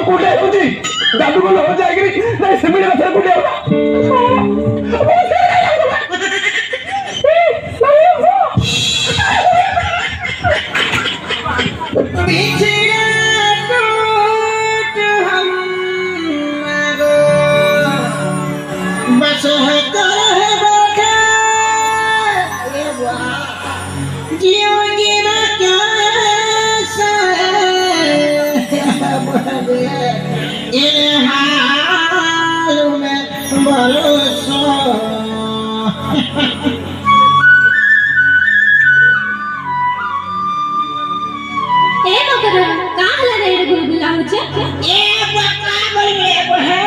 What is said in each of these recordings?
कुठे होती दादू बोल हो जाएगी नाही सिमेंट का कुठे बस है बैठा जियो जीना क्या इन हाल में भरोसा ए मकर काहला रे गुलगुला होचे ए बका बोले है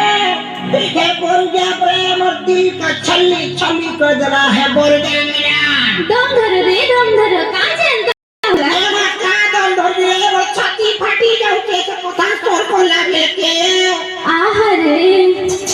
देखे बोल जा प्रेम और दिल का छल्ली छल्ली को जरा है बोल जा मेरा दम धर का जानता होला ए बका दम धर रे वो छाती फाटी जाऊ के कथा तोर को लागे के आहा रे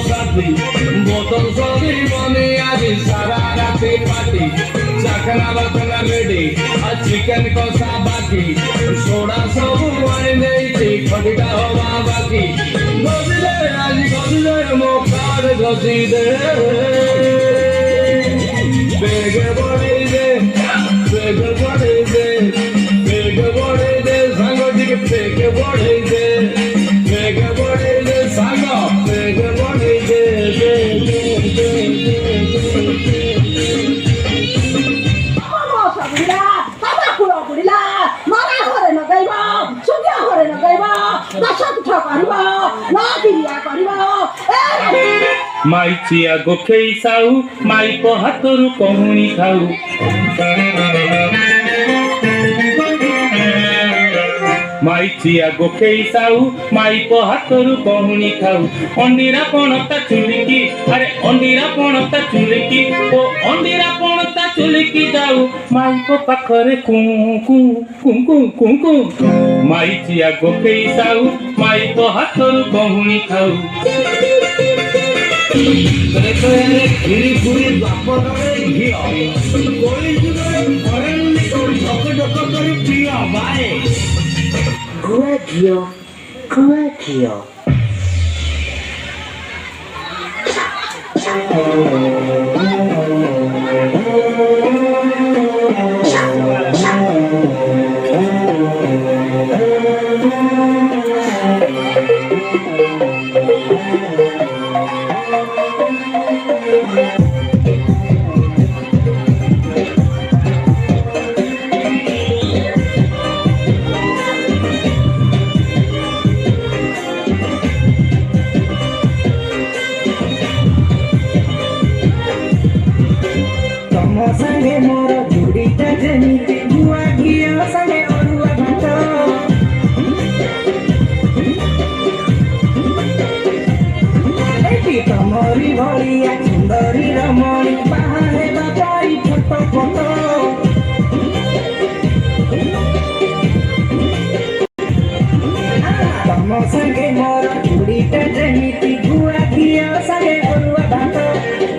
बोतल सभी बने आज सारा राती पार्टी चखना बखना रेडी चिकन कसा बाकी सोडा सब वाई नहीं खटिका हवा बाकी गजिले आज गजिले मो कार गजिले बेग बड़े दे सांग टिके बेग बड़े दे सांग बेग बड़े माई चिया गोखेई साऊ माई को हाथरू कहुणी खाऊ माई चिया गोखेई साऊ माई को हाथरू कहुणी खाऊ अंडीरा पणता चुलिकी अरे अंडीरा पणता चुलिकी ओ अंडीरा पणता चुलिकी जाऊ माई को पाखरे कु कु कु कु कु कु माई चिया गोखेई साऊ माई को हाथरू कहुणी खाऊ गिरी पूरी बापरे घिଅ कोई जुगरे फरेनली कोई ढक ढक करी पिया बाए गुआ घिଅ ତମ ସାଙ୍ଗେ ମୋର ଯୋଡ଼ିଟା ଯେମିତି ଗୁଆ ଘିଅ ସାଙ୍ଗେ ଅରୁଆ ଭାତ ଏଠି ତମରି ଭଳିଆ ସୁନ୍ଦରୀ ରମଣୀ ବାହା ହେବା ପାଇଁ ଛୋଟ ଫଟୋ ତମ ସାଙ୍ଗେ ମୋର ଯୋଡ଼ିଟା ଯେମିତି ଗୁଆ ଘିଅ ସାଙ୍ଗେ ଅରୁଆ ଭାତ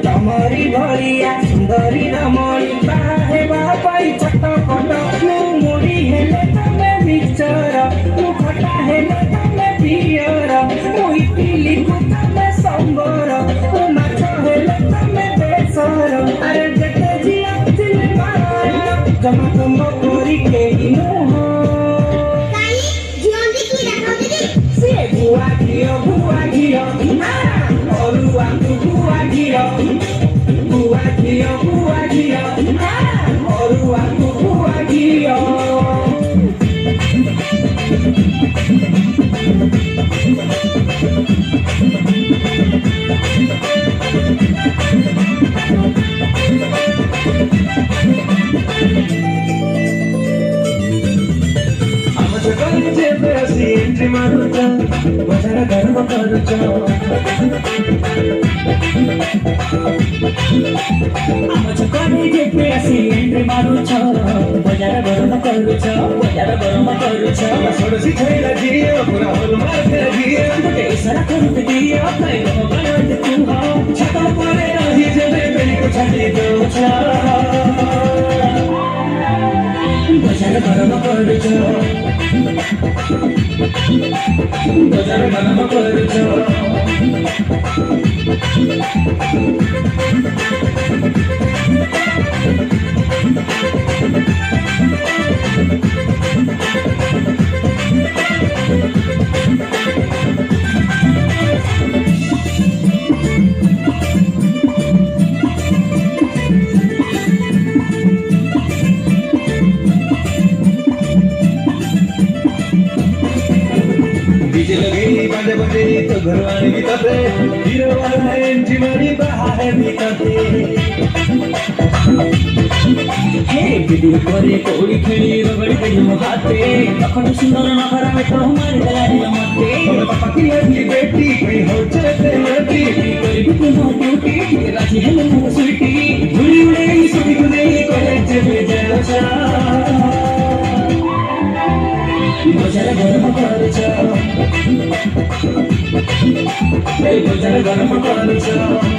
ତମରି ଭଳିଆ ସୁନ୍ଦରୀ ରମଣୀ ବାହା ହେବା ପାଇଁ ଛୋଟ ଫଟୋ ମୁଁ ମୁଢ଼ି ହେଲେ ତମେ ମିକ୍ସଚର ମୁଁ ଖଟା ହେଲେ ତମେ ପିଅର ମୁଁ ଇଟିଲିକୁ ତମେ ସମ୍ବର ମୁଁ ମାଛ ହେଲେ ତମେ ବେସର ଆରେ ଯେତେ ଝିଅ ଥିଲେ ମାର ଜମା ତୁମ ପରି କେହି ନୁହଁ ସିଏ ଗୁଆ ଘିଅ ଅରୁଆକୁ ଗୁଆ ଘିଅ ଅରୁଆକୁ ଗୁଆ ଘିଅ ଆମ ଛକରେ ଯେବେ ଆସି ଏଣ୍ଟ୍ରି ମାରୁଛ ବଜାର ଗରମ କରୁଛ ଆମ ଛକରେ ଯେବେ ଆସି ଏଣ୍ଟ୍ରି ମାରୁଛ ବଜାର ଗରମ କରୁଛ ଷୋଡ଼ଶୀ ଛଇଲା ଝିଅ ପୁରା ହଲ ମାରିଲା ଝିଅ ଗୋଟେ ଇସାରା କରୁତେ ଦିଅ ଖାଇବ ଗଣତେ କୁହ ଛାତ ଉପରେ ରହି ଯେବେ ବେଲିକୁ ଛାଡ଼ି ଦଉଛ ବଜାର ଗରମ କରୁଛ डीजे लगे बाजे बजे तो घरवाली भी तते हीरो वाला एंट्री मारी बाहर भी तते हे वीडियो करे कोड़ी खेली रगड़ी गई हाथे अखंड सुंदर नखरा में तो हमारी दलाली मते पापा की लड़की बेटी कहीं हो चलते लड़की करी भी तुम ड्यूटी राखी है लो स्वीटी उड़ी उड़े सुनी को नहीं कॉलेज में जाओ बजार गरम କରୁଛ ବଜାର ଗରମ କରୁଛ